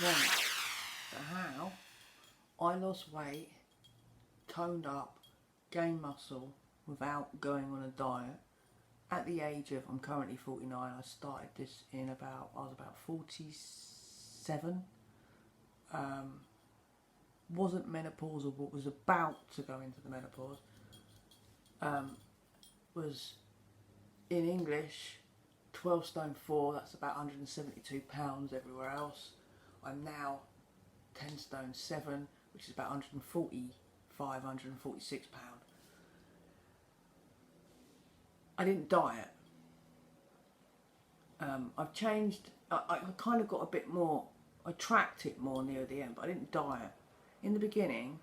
Right. So how I lost weight, toned up, gained muscle without going on a diet. At the age of, I'm currently 49, I started this I was about 47. Um, wasn't menopausal, but was about to go into the menopause. Um, was in English 12 stone 4, that's about 172 pounds everywhere else. I'm now 10 stone 7, which is about 145, 146 pounds. I didn't diet. I've changed, I kind of got a bit more, I tracked it more near the end, but I didn't diet. In the beginning,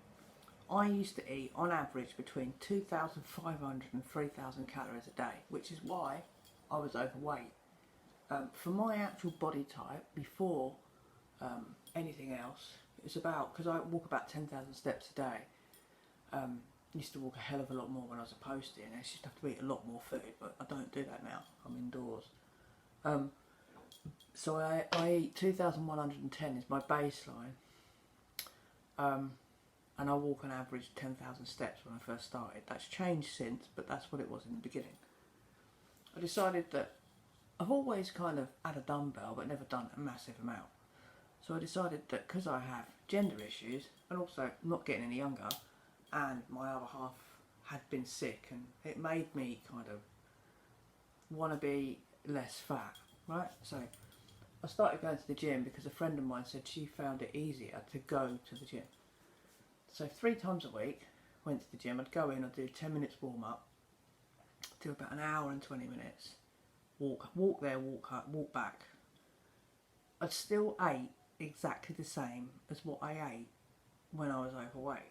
I used to eat on average between 2,500 and 3,000 calories a day, which is why I was overweight. For my actual body type, before anything else, it was about, because I walk about 10,000 steps a day, used to walk a hell of a lot more when I was a postie, and I used to have to eat a lot more food, but I don't do that now, I'm indoors. So I eat 2,110 is my baseline, and I walk on average 10,000 steps when I first started. That's changed since, but that's what it was in the beginning. I decided that I've always kind of had a dumbbell but never done a massive amount. So I decided that because I have gender issues and also not getting any younger, and my other half had been sick, and it made me kind of want to be less fat, right? So I started going to the gym because a friend of mine said she found it easier to go to the gym. So 3 times a week, went to the gym. I'd go in, I'd do 10 minutes warm up, do about an hour and 20 minutes, walk there, walk back. I still ate exactly the same as what I ate when I was overweight.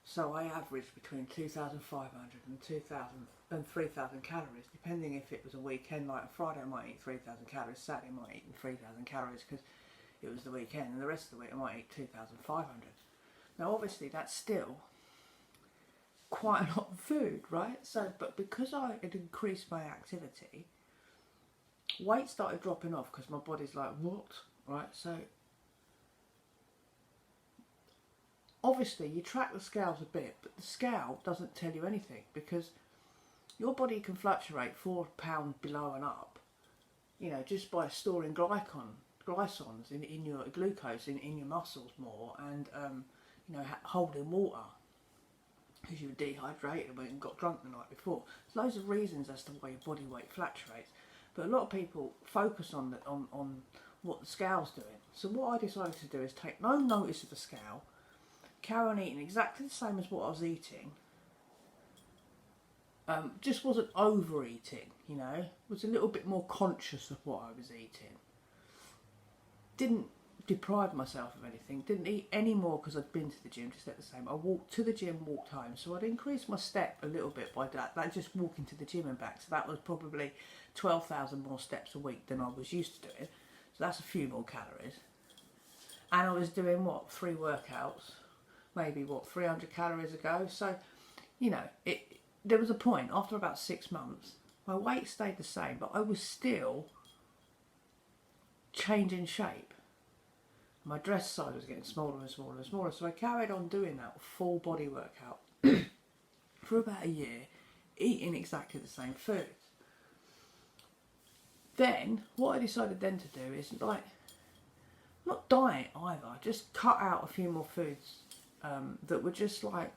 So I averaged between 2,500 and 2,000 and 3,000 calories, depending if it was a weekend. Like on Friday I might eat 3,000 calories, Saturday I might eat 3,000 calories because it was the weekend, and the rest of the week I might eat 2,500. Now obviously that's still quite a lot of food, right? So, but because I had increased my activity, weight started dropping off because my body's like, what? Right? So obviously you track the scales a bit, but the scale doesn't tell you anything because your body can fluctuate 4 pounds below and up, you know, just by storing glycons in your glucose in your muscles more, and you know, holding water because you were dehydrated and got drunk the night before. There's loads of reasons as to why your body weight fluctuates, but a lot of people focus on what the scale's doing. So what I decided to do is take no notice of the scale, carry on eating exactly the same as what I was eating. Just wasn't overeating, you know, was a little bit more conscious of what I was eating. Didn't deprive myself of anything, didn't eat any more because I'd been to the gym, just ate the same. I walked to the gym, walked home, so I'd increased my step a little bit by that, just walking to the gym and back. So that was probably 12,000 more steps a week than I was used to doing. So that's a few more calories. And I was doing, 3 workouts, maybe 300 calories a go. So, you know, there was a point, after about 6 months, my weight stayed the same, but I was still changing shape. My dress size was getting smaller and smaller and smaller, so I carried on doing that full body workout for about a year, eating exactly the same foods. Then, what I decided then to do is, like, not diet either, just cut out a few more foods that were just like,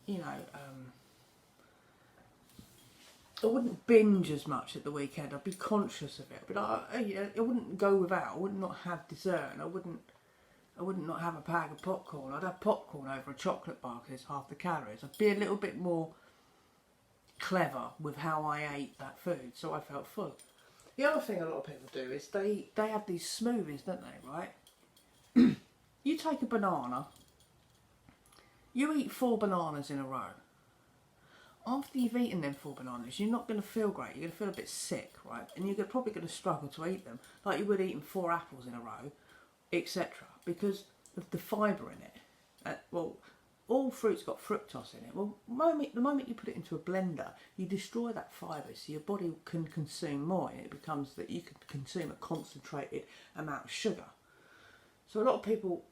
you know, I wouldn't binge as much at the weekend. I'd be conscious of it, but I wouldn't go without. I would not have dessert, and I wouldn't not have a bag of popcorn. I'd have popcorn over a chocolate bar because it's half the calories. I'd be a little bit more clever with how I ate that food, so I felt full. The other thing a lot of people do is they have these smoothies, don't they, right? You take a banana, you eat 4 bananas in a row. After you've eaten them 4 bananas, you're not going to feel great. You're going to feel a bit sick, right? And you're probably going to struggle to eat them, like you would eating 4 apples in a row, etc. Because of the fibre in it. All fruit's got fructose in it. Well, the moment you put it into a blender, you destroy that fibre, so your body can consume more, and it becomes that you can consume a concentrated amount of sugar. So a lot of people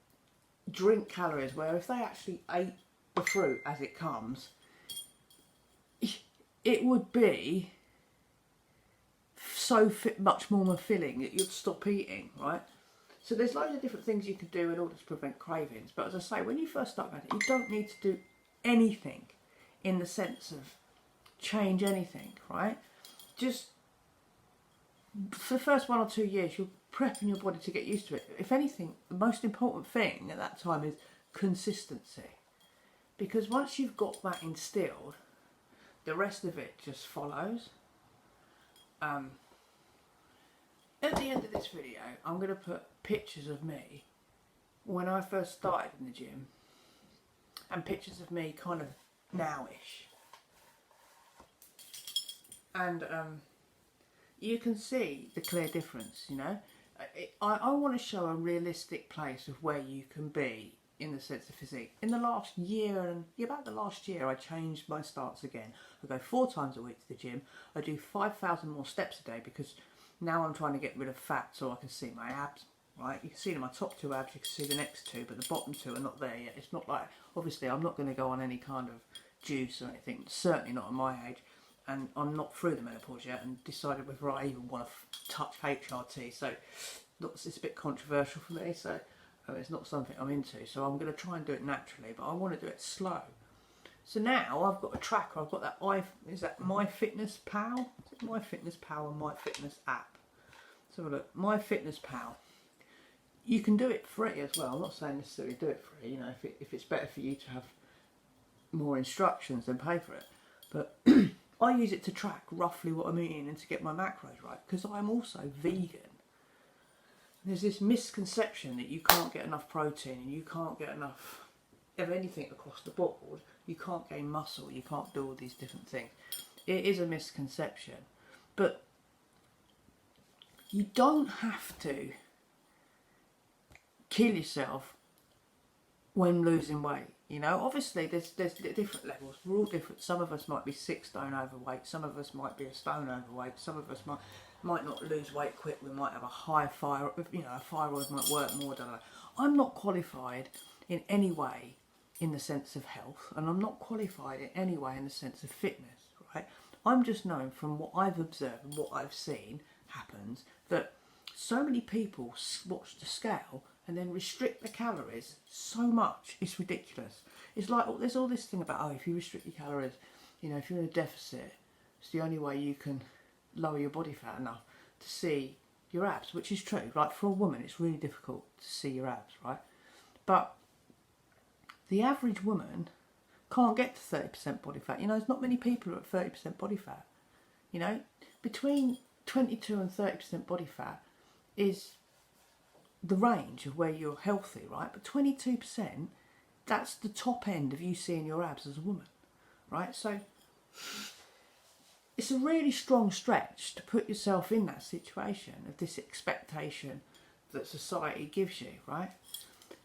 drink calories where if they actually ate the fruit as it comes, it would be so much more filling that you'd stop eating, right? So there's loads of different things you can do in order to prevent cravings. But as I say, when you first start going, you don't need to do anything in the sense of change anything, right? Just for the first 1 or 2 years, you're prepping your body to get used to it. If anything, the most important thing at that time is consistency. Because once you've got that instilled, the rest of it just follows. At the end of this video, I'm going to put pictures of me when I first started in the gym and pictures of me kind of nowish. And you can see the clear difference, you know. I want to show a realistic place of where you can be in the sense of physique. In the last year, about the last year, I changed my starts again. I go 4 times a week to the gym. I do 5,000 more steps a day because now I'm trying to get rid of fat so I can see my abs, right? You can see my top 2 abs, you can see the next 2, but the bottom 2 are not there yet. It's not like, obviously I'm not going to go on any kind of juice or anything, certainly not at my age. And I'm not through the menopause yet and decided whether I even want to touch HRT. So it's a bit controversial for me, so it's not something I'm into. So I'm going to try and do it naturally, but I want to do it slow. So now I've got a tracker. I've got that is that MyFitnessPal? Is it MyFitnessPal or MyFitness app? Let's have a look. MyFitnessPal. You can do it free as well. I'm not saying necessarily do it free. You know, if it's better for you to have more instructions, then pay for it. But I use it to track roughly what I'm eating and to get my macros right, because I'm also vegan. There's this misconception that you can't get enough protein and you can't get enough of anything across the board. You can't gain muscle, you can't do all these different things. It is a misconception. But you don't have to kill yourself when losing weight. You know, obviously there's different levels. We're all different. Some of us might be 6 stone overweight. Some of us might be a stone overweight. Some of us might not lose weight quick. We might have a high thyroid. You know, a thyroid might work more. Don't know. I'm not qualified in any way in the sense of health, and I'm not qualified in any way in the sense of fitness. Right? I'm just knowing from what I've observed and what I've seen happens that so many people watch the scale and then restrict the calories so much, it's ridiculous. It's like, there's all this thing about, if you restrict your calories, you know, if you're in a deficit, it's the only way you can lower your body fat enough to see your abs, which is true. Like for a woman, it's really difficult to see your abs, right? But the average woman can't get to 30% body fat. You know, there's not many people who are at 30% body fat. You know, between 22 and 30% body fat is the range of where you're healthy, right? But 22%, that's the top end of you seeing your abs as a woman, right? So it's a really strong stretch to put yourself in that situation of this expectation that society gives you, right?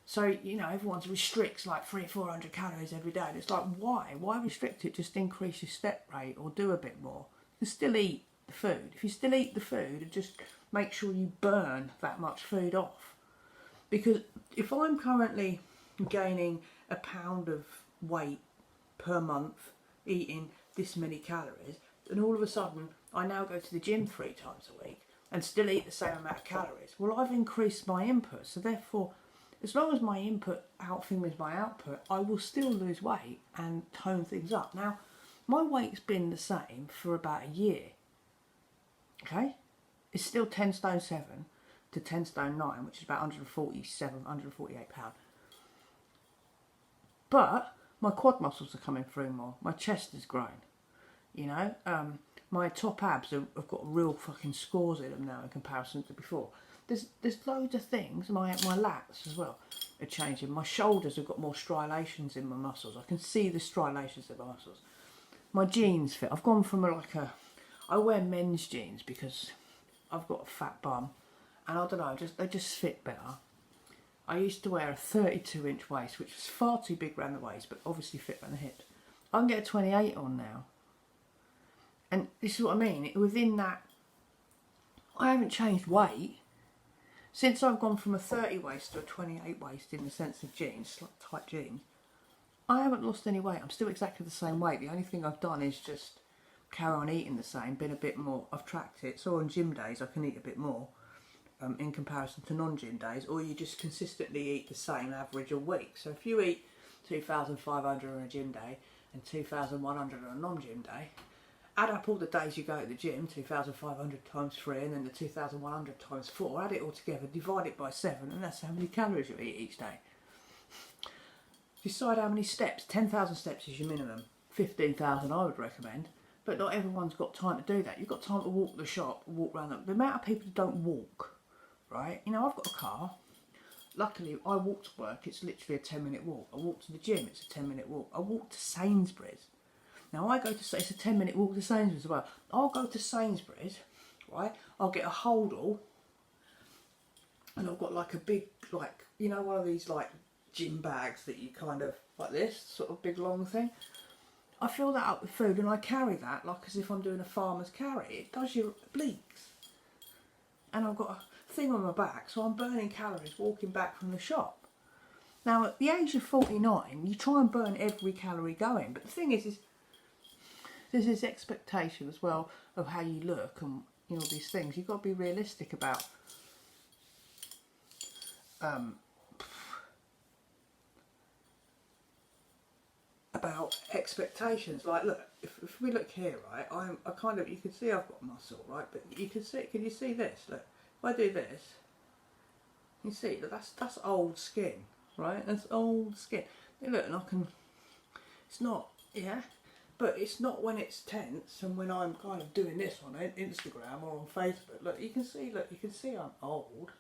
So, you know, everyone restricts like 300-400 calories every day. And it's like, why? Why restrict it? Just increase your step rate or do a bit more. You can still eat the food. If you still eat the food, just make sure you burn that much food off. Because if I'm currently gaining a pound of weight per month, eating this many calories, and all of a sudden I now go to the gym 3 times a week and still eat the same amount of calories, well, I've increased my input. So therefore, as long as my input outthings my output, I will still lose weight and tone things up. Now, my weight's been the same for about a year. Okay? It's still 10 stone 7 to 10 stone 9, which is about 147, 148 pounds. But my quad muscles are coming through more. My chest has grown. You know, my top abs have got real fucking scores in them now in comparison to before. There's loads of things. My lats as well are changing. My shoulders have got more striations in my muscles. I can see the striations in my muscles. My jeans fit. I've gone from I wear men's jeans because I've got a fat bum. And I don't know, they just fit better. I used to wear a 32-inch waist, which was far too big around the waist, but obviously fit around the hips. I can get a 28 on now. And this is what I mean. Within that, I haven't changed weight, since I've gone from a 30 waist to a 28 waist in the sense of jeans, like tight jeans, I haven't lost any weight. I'm still exactly the same weight. The only thing I've done is just carry on eating the same, been a bit more, I've tracked it. So on gym days I can eat a bit more in comparison to non-gym days, or you just consistently eat the same average a week. So if you eat 2,500 on a gym day and 2,100 on a non-gym day, add up all the days you go to the gym, 2,500 times 3 and then the 2,100 times 4, add it all together, divide it by 7, and that's how many calories you eat each day. Decide how many steps. 10,000 steps is your minimum. 15,000 I would recommend, but not everyone's got time to do that. You've got time to walk the shop, walk around. The amount of people who don't walk, right? You know, I've got a car. Luckily, I walk to work. It's literally a 10-minute walk. I walk to the gym. It's a 10-minute walk. I walk to Sainsbury's. Now, it's a 10-minute walk to Sainsbury's as well. I'll go to Sainsbury's, right? I'll get a holdall, and I've got like a big, like, you know, one of these like gym bags that you kind of, like this, sort of big long thing. I fill that up with food and I carry that like as if I'm doing a farmer's carry. It does your obliques. And I've got a thing on my back, so I'm burning calories walking back from the shop. Now, at the age of 49, you try and burn every calorie going. But the thing is there's this expectation as well of how you look and, you know, these things. You've got to be realistic about expectations. Like, look, if we look here, right, I kind of, you can see I've got muscle, right, but you can you see this? Look, if I do this, you see that that's old skin, right? That's old skin. Look, and I can, it's not, yeah, but it's not when it's tense and when I'm kind of doing this on Instagram or on Facebook. Look, you can see I'm old.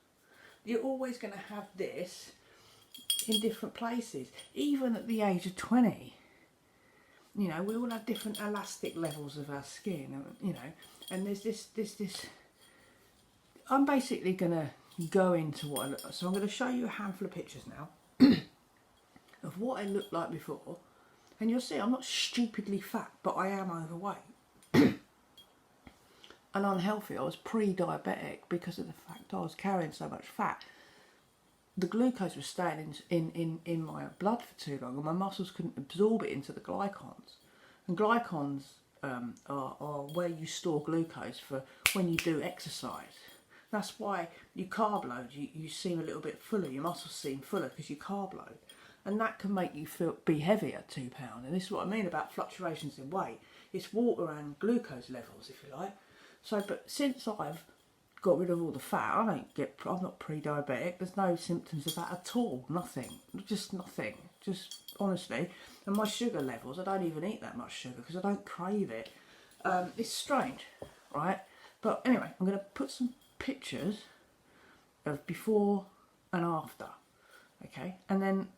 You're always going to have this in different places, even at the age of 20. You know, we all have different elastic levels of our skin, you know, and there's this. I'm basically going to go into what I look like. So I'm going to show you a handful of pictures now of what I looked like before, and you'll see I'm not stupidly fat, but I am overweight and unhealthy. I was pre-diabetic because of the fact I was carrying so much fat. The glucose was staying in my blood for too long, and my muscles couldn't absorb it into the glycons. And glycons are where you store glucose for when you do exercise. That's why you carb load, you seem a little bit fuller, your muscles seem fuller because you carb load. And that can make you be heavier, 2 pounds. And this is what I mean about fluctuations in weight. It's water and glucose levels, if you like. So, but since I've got rid of all the fat, I'm not pre-diabetic, there's no symptoms of that at all, nothing, just nothing, just honestly. And my sugar levels, I don't even eat that much sugar because I don't crave it. It's strange, right? But anyway, I'm going to put some pictures of before and after, okay? And then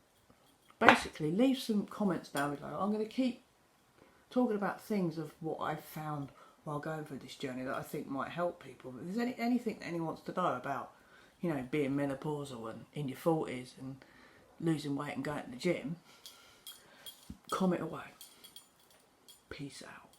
basically leave some comments down below. I'm going to keep talking about things of what I've found while going through this journey that I think might help people. But if there's anything that anyone wants to know about, you know, being menopausal and in your 40s and losing weight and going to the gym, comment away. Peace out.